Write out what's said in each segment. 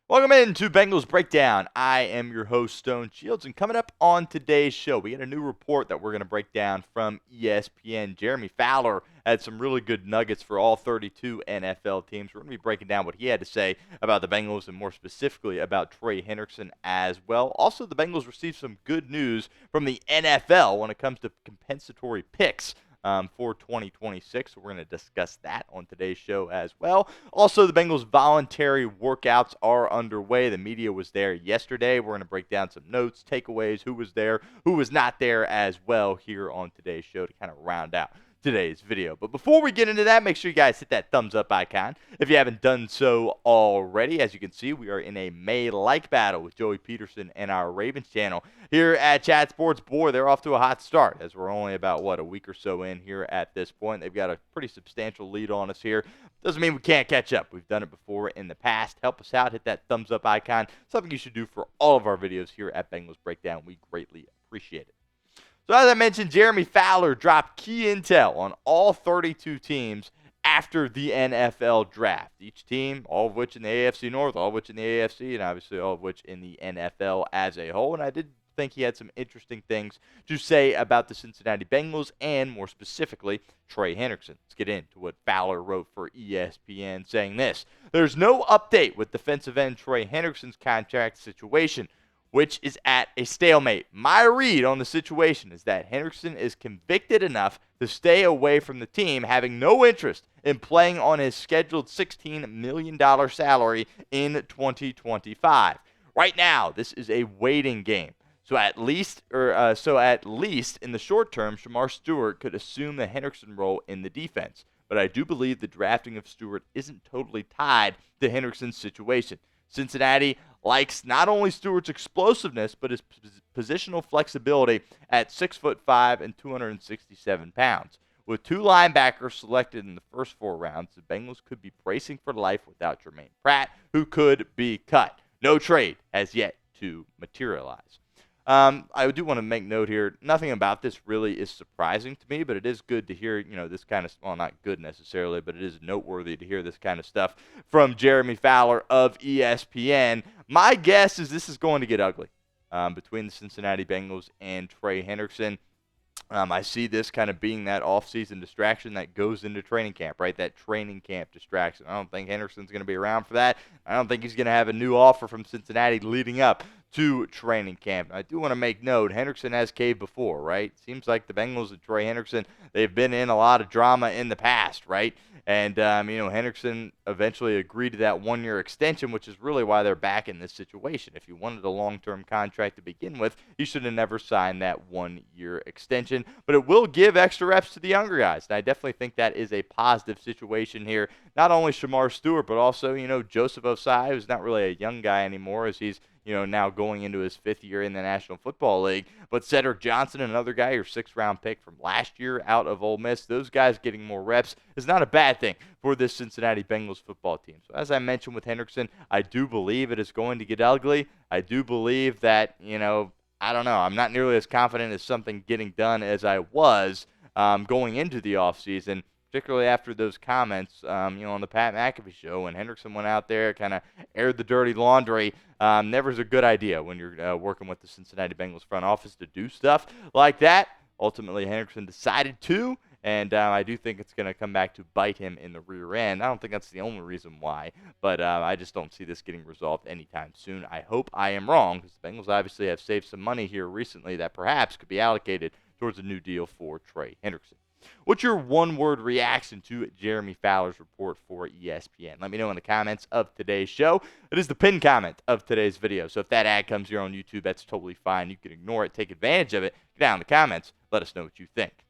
Welcome into Bengals Breakdown. I am your host, Stone Shields, and coming up on today's show, we got a new report that we're going to break down from ESPN. Jeremy Fowler had some really good nuggets for all 32 NFL teams. We're going to be breaking down what he had to say about the Bengals and more specifically about Trey Hendrickson as well. Also, the Bengals received some good news from the NFL when it comes to compensatory picks for 2026. So we're going to discuss that on today's show as well. Also, the Bengals voluntary workouts are underway. The media was there yesterday. We're going to break down some notes, takeaways, who was there, who was not there as well here on today's show to kind of round out today's video. But before we get into that, make sure you guys hit that thumbs up icon if you haven't done so already. As you can see, we are in a May-like battle with Joey Peterson and our Ravens channel here at Chat Sports. Boy, they're off to a hot start as we're only about, a week or so in here at this point. They've got a pretty substantial lead on us here. Doesn't mean we can't catch up. We've done it before in the past. Help us out. Hit that thumbs up icon. Something you should do for all of our videos here at Bengals Breakdown. We greatly appreciate it. So as I mentioned, Jeremy Fowler dropped key intel on all 32 teams after the NFL draft. Each team, all of which in the AFC North, all of which in the AFC, and obviously all of which in the NFL as a whole. And I did think he had some interesting things to say about the Cincinnati Bengals and, more specifically, Trey Hendrickson. Let's get into what Fowler wrote for ESPN, saying this: "There's no update with defensive end Trey Hendrickson's contract situation, which is at a stalemate. My read on the situation is that Hendrickson is convicted enough to stay away from the team, having no interest in playing on his scheduled $16 million salary in 2025. Right now, this is a waiting game. So at least in the short term, Shemar Stewart could assume the Hendrickson role in the defense. But I do believe the drafting of Stewart isn't totally tied to Hendrickson's situation. Cincinnati likes not only Stewart's explosiveness, but his positional flexibility at 6'5" and 267 pounds. With two linebackers selected in the first 4 rounds, the Bengals could be bracing for life without Germaine Pratt, who could be cut. No trade has yet to materialize." I do want to make note here, nothing about this really is surprising to me, but it is good to hear, this kind of, well, not good necessarily, but it is noteworthy to hear this kind of stuff from Jeremy Fowler of ESPN. My guess is this is going to get ugly between the Cincinnati Bengals and Trey Hendrickson. I see this kind of being that offseason distraction that goes into training camp, right? That training camp distraction. I don't think Hendrickson's going to be around for that. I don't think he's going to have a new offer from Cincinnati leading up to training camp. I do want to make note, Hendrickson has caved before, right? Seems like the Bengals and Trey Hendrickson, they've been in a lot of drama in the past, right? And, Hendrickson eventually agreed to that 1-year extension, which is really why they're back in this situation. If you wanted a long-term contract to begin with, you should have never signed that 1-year extension. But it will give extra reps to the younger guys. And I definitely think that is a positive situation here. Not only Shemar Stewart, but also, Joseph Osai, who's not really a young guy anymore as he's now going into his 5th year in the National Football League. But Cedric Johnson, another guy, your 6th-round pick from last year out of Ole Miss, those guys getting more reps is not a bad thing for this Cincinnati Bengals football team. So as I mentioned with Hendrickson, I do believe it is going to get ugly. I do believe that, I don't know, I'm not nearly as confident as something getting done as I was going into the offseason, particularly after those comments, on the Pat McAfee show when Hendrickson went out there, kind of aired the dirty laundry. Never is a good idea when you're working with the Cincinnati Bengals front office to do stuff like that. Ultimately, Hendrickson decided to, and I do think it's going to come back to bite him in the rear end. I don't think that's the only reason why, but I just don't see this getting resolved anytime soon. I hope I am wrong, because the Bengals obviously have saved some money here recently that perhaps could be allocated towards a new deal for Trey Hendrickson. What's your one-word reaction to Jeremy Fowler's report for ESPN? Let me know in the comments of today's show. It is the pinned comment of today's video, so if that ad comes here on YouTube, that's totally fine. You can ignore it, take advantage of it. Get down in the comments. Let us know what you think.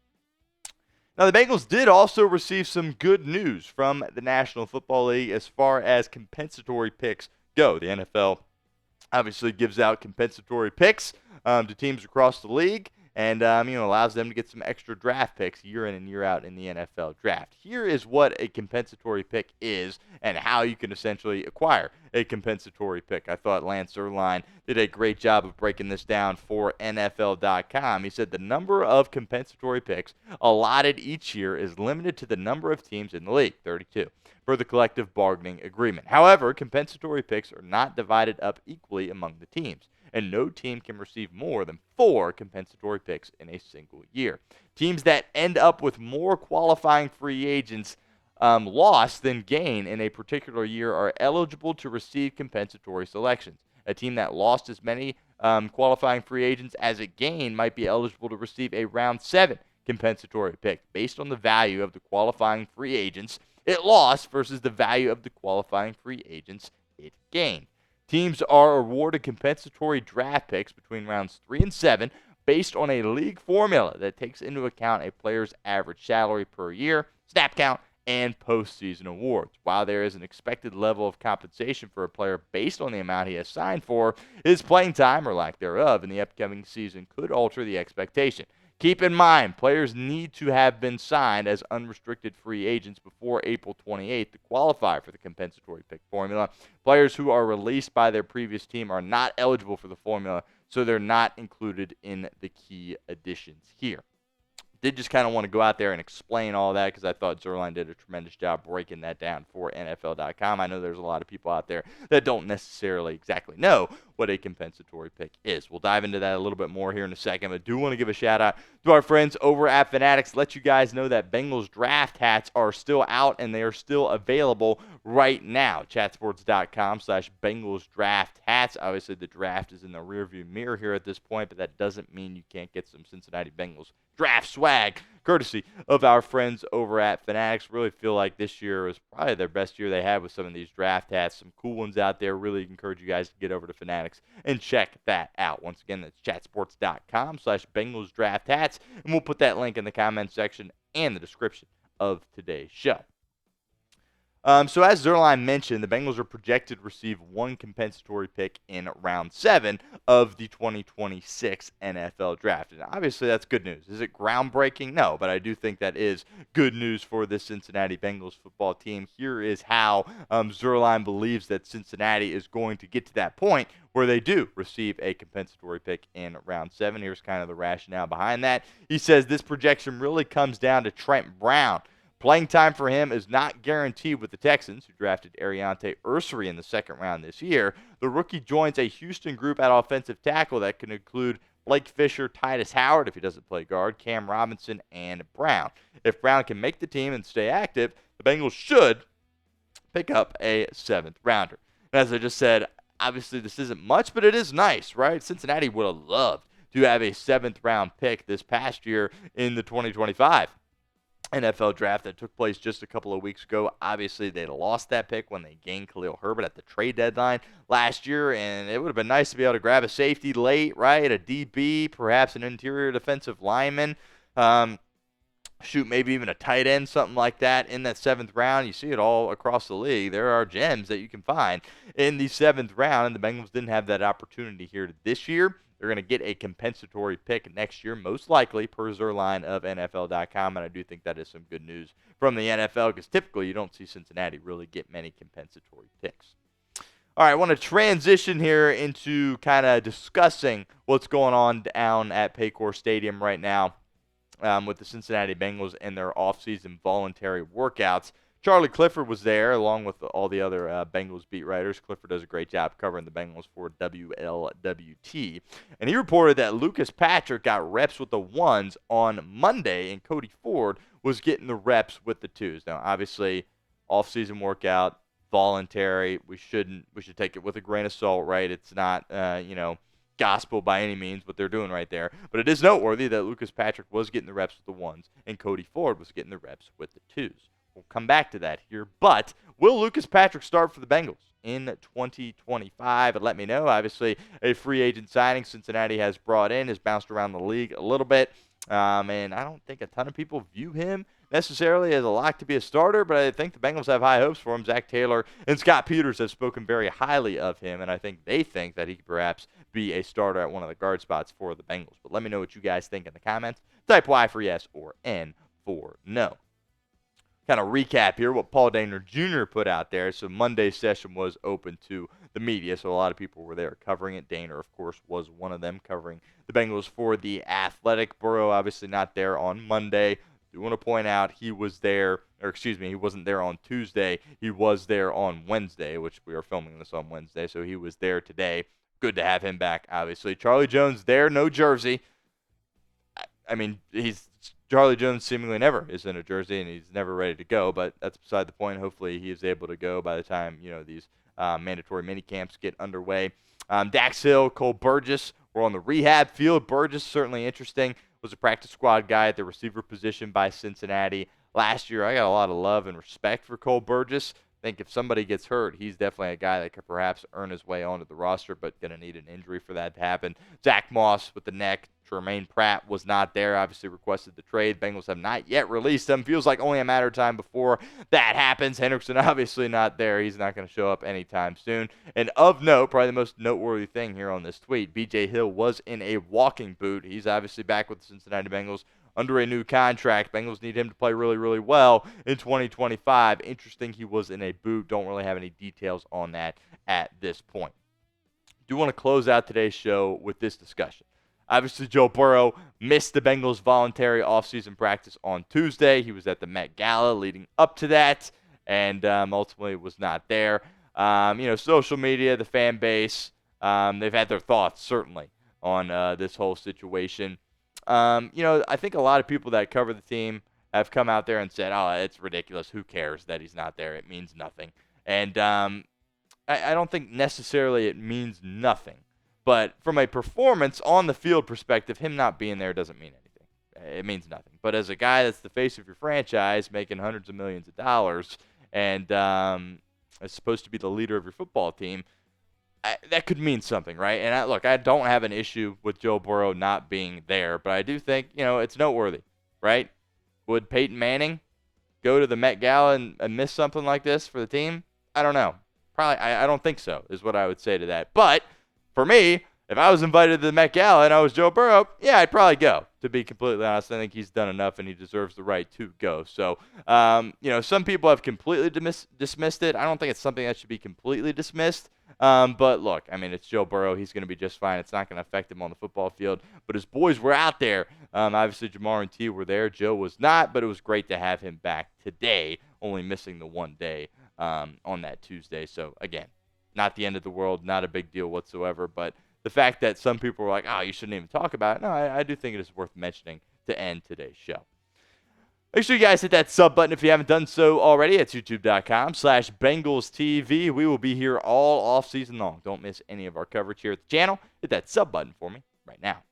Now, the Bengals did also receive some good news from the National Football League as far as compensatory picks go. The NFL obviously gives out compensatory picks to teams across the league. and allows them to get some extra draft picks year in and year out in the NFL draft. Here is what a compensatory pick is and how you can essentially acquire a compensatory pick. I thought Lance Zierlein did a great job of breaking this down for NFL.com. He said the number of compensatory picks allotted each year is limited to the number of teams in the league, 32, per the collective bargaining agreement. However, compensatory picks are not divided up equally among the teams, and no team can receive more than 4 compensatory picks in a single year. Teams that end up with more qualifying free agents lost than gain in a particular year are eligible to receive compensatory selections. A team that lost as many qualifying free agents as it gained might be eligible to receive a round 7 compensatory pick based on the value of the qualifying free agents it lost versus the value of the qualifying free agents it gained. Teams are awarded compensatory draft picks between rounds 3 and 7 based on a league formula that takes into account a player's average salary per year, snap count, and postseason awards. While there is an expected level of compensation for a player based on the amount he has signed for, his playing time or lack thereof in the upcoming season could alter the expectation. Keep in mind, players need to have been signed as unrestricted free agents before April 28th to qualify for the compensatory pick formula. Players who are released by their previous team are not eligible for the formula, so they're not included in the key additions here. Did just kind of want to go out there and explain all that because I thought Zierlein did a tremendous job breaking that down for NFL.com. I know there's a lot of people out there that don't necessarily exactly know what a compensatory pick is. We'll dive into that a little bit more here in a second, but do want to give a shout out to our friends over at Fanatics. Let you guys know that Bengals Draft Hats are still out and they are still available right now. Chatsports.com/Bengals Draft Hats. Obviously, the draft is in the rearview mirror here at this point, but that doesn't mean you can't get some Cincinnati Bengals draft swag, courtesy of our friends over at Fanatics. Really feel like this year was probably their best year they had with some of these draft hats. Some cool ones out there. Really encourage you guys to get over to Fanatics and check that out. Once again, that's chatsports.com/Bengals Draft Hats, and we'll put that link in the comments section and the description of today's show. So as Zierlein mentioned, the Bengals are projected to receive 1 compensatory pick in round 7 of the 2026 NFL Draft. And obviously that's good news. Is it groundbreaking? No, but I do think that is good news for the Cincinnati Bengals football team. Here is how Zierlein believes that Cincinnati is going to get to that point where they do receive a compensatory pick in round 7. Here's kind of the rationale behind that. He says this projection really comes down to Trent Brown. Playing time for him is not guaranteed with the Texans, who drafted Ariante Ursery in the 2nd round this year. The rookie joins a Houston group at offensive tackle that can include Blake Fisher, Titus Howard, if he doesn't play guard, Cam Robinson, and Brown. If Brown can make the team and stay active, the Bengals should pick up a 7th rounder. And as I just said, obviously this isn't much, but it is nice, right? Cincinnati would have loved to have a 7th round pick this past year in the 2025 NFL draft that took place just a couple of weeks ago. Obviously, they lost that pick when they gained Khalil Herbert at the trade deadline last year, and it would have been nice to be able to grab a safety late, right? A DB, perhaps an interior defensive lineman. Maybe even a tight end, something like that in that 7th round. You see it all across the league. There are gems that you can find in the 7th round, and the Bengals didn't have that opportunity here this year. They're going to get a compensatory pick next year, most likely, per Zierlein of NFL.com, and I do think that is some good news from the NFL because typically you don't see Cincinnati really get many compensatory picks. All right, I want to transition here into kind of discussing what's going on down at Paycor Stadium right now with the Cincinnati Bengals and their offseason voluntary workouts. Charlie Clifford was there along with all the other Bengals beat writers. Clifford does a great job covering the Bengals for WLWT. And he reported that Lucas Patrick got reps with the 1s on Monday, and Cody Ford was getting the reps with the 2s. Now, obviously, off-season workout, voluntary. We should take it with a grain of salt, right? It's not, gospel by any means what they're doing right there. But it is noteworthy that Lucas Patrick was getting the reps with the 1s, and Cody Ford was getting the reps with the 2s. We'll come back to that here. But will Lucas Patrick start for the Bengals in 2025? And let me know. Obviously, a free agent signing Cincinnati has brought in has bounced around the league a little bit. And I don't think a ton of people view him necessarily as a lock to be a starter, but I think the Bengals have high hopes for him. Zach Taylor and Scott Peters have spoken very highly of him, and I think they think that he could perhaps be a starter at one of the guard spots for the Bengals. But let me know what you guys think in the comments. Type Y for yes or N for no. Kind of recap here what Paul Dehner Jr. put out there. So Monday's session was open to the media, so a lot of people were there covering it. Dehner, of course, was one of them covering the Bengals for The Athletic. Burrow obviously not there on Monday. Do want to point out he was there, or excuse me, he wasn't there on Tuesday. He was there on Wednesday, which we are filming this on Wednesday, so he was there today. Good to have him back, obviously. Charlie Jones there, no jersey. I mean, Charlie Jones seemingly never is in a jersey, and he's never ready to go, but that's beside the point. Hopefully he is able to go by the time, these mandatory mini camps get underway. Dax Hill, Cole Burgess were on the rehab field. Burgess, certainly interesting, was a practice squad guy at the receiver position by Cincinnati last year. I got a lot of love and respect for Cole Burgess. I think if somebody gets hurt, he's definitely a guy that could perhaps earn his way onto the roster, but going to need an injury for that to happen. Zach Moss with the neck. Germaine Pratt was not there, obviously requested the trade. Bengals have not yet released him. Feels like only a matter of time before that happens. Hendrickson obviously not there. He's not going to show up anytime soon. And of note, probably the most noteworthy thing here on this tweet, B.J. Hill was in a walking boot. He's obviously back with the Cincinnati Bengals under a new contract. Bengals need him to play really, really well in 2025. Interesting he was in a boot. Don't really have any details on that at this point. Do want to close out today's show with this discussion. Obviously, Joe Burrow missed the Bengals' voluntary offseason practice on Tuesday. He was at the Met Gala leading up to that, and ultimately was not there. Social media, the fan base, they've had their thoughts, certainly, on this whole situation. I think a lot of people that cover the team have come out there and said, oh, it's ridiculous. Who cares that he's not there? It means nothing. And I don't think necessarily it means nothing. But from a performance on the field perspective, him not being there doesn't mean anything. It means nothing. But as a guy that's the face of your franchise, making hundreds of millions of dollars, and is supposed to be the leader of your football team, that could mean something, right? And I don't have an issue with Joe Burrow not being there, but I do think, it's noteworthy, right? Would Peyton Manning go to the Met Gala and miss something like this for the team? I don't know. Probably, I don't think so, is what I would say to that. But for me, if I was invited to the Met Gala and I was Joe Burrow, yeah, I'd probably go. To be completely honest, I think he's done enough and he deserves the right to go. So, some people have completely dismissed it. I don't think it's something that should be completely dismissed. But look, it's Joe Burrow. He's going to be just fine. It's not going to affect him on the football field. But his boys were out there. Obviously, Jamar and T were there. Joe was not, but it was great to have him back today, only missing the one day on that Tuesday. So, again, not the end of the world, not a big deal whatsoever. But the fact that some people were like, oh, you shouldn't even talk about it, no, I do think it is worth mentioning to end today's show. Make sure you guys hit that sub button if you haven't done so already at youtube.com/BengalsTV. We will be here all off season long. Don't miss any of our coverage here at the channel. Hit that sub button for me right now.